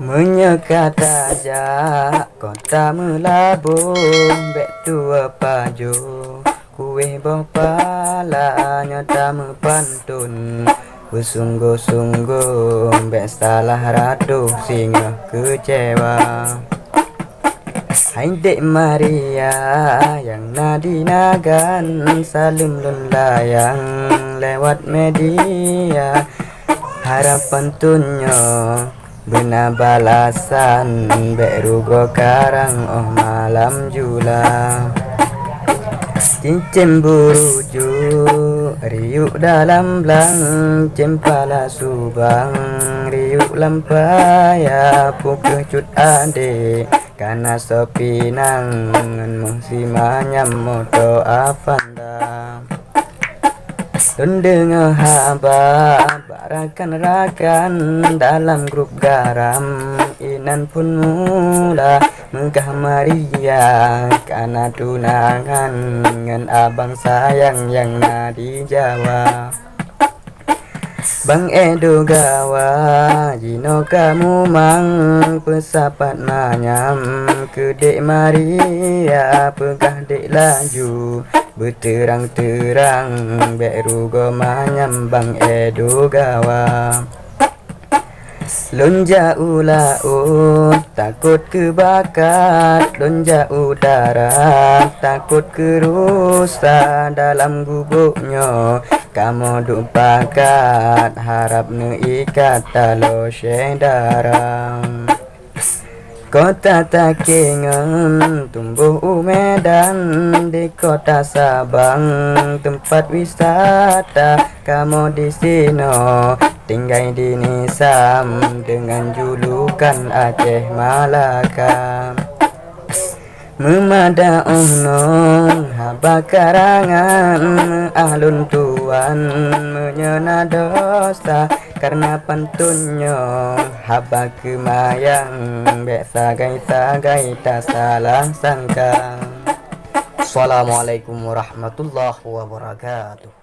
Menyekat aja kota melabung bek tua paju kuih bopala nyata mepantun bersungguh-sungguh bek salah ratu singa kecewa. Hai Dek Maria yang nadinagan salim lun layang lewat media harapan tunyo guna balasan bek rugo karang oh malam jula cincin buruju riuk dalam blang cempala subang riuk lampaya pukul cut ade karena sepinang mengsi manyam moto afanda dengar haba barakan rakan dalam grup garam inan pun mula megah Maria karena tunangan dengan abang sayang yang nadi Jawa. Bang Edo gawa jino kamu mang pesapat manyam ke Dek Maria pegah dek laju berterang-terang bek rugo manyam Bang Edo gawa. Lonja ulaut takut kebakat, lonja udara takut kerusak dalam gubuknya. Kamu duk pakat harap ne ikat talo darang. Kota Takengon tumbuh umedan di kota Sabang tempat wisata kamu di sini tinggal di Nisam dengan julukan Aceh Malaka. Memada unong haba karangan ahlun tuan menyena dosa karena pantunnya haba kemayang bek sagai-sagai tak salah sangka. Assalamualaikum warahmatullahi wabarakatuh.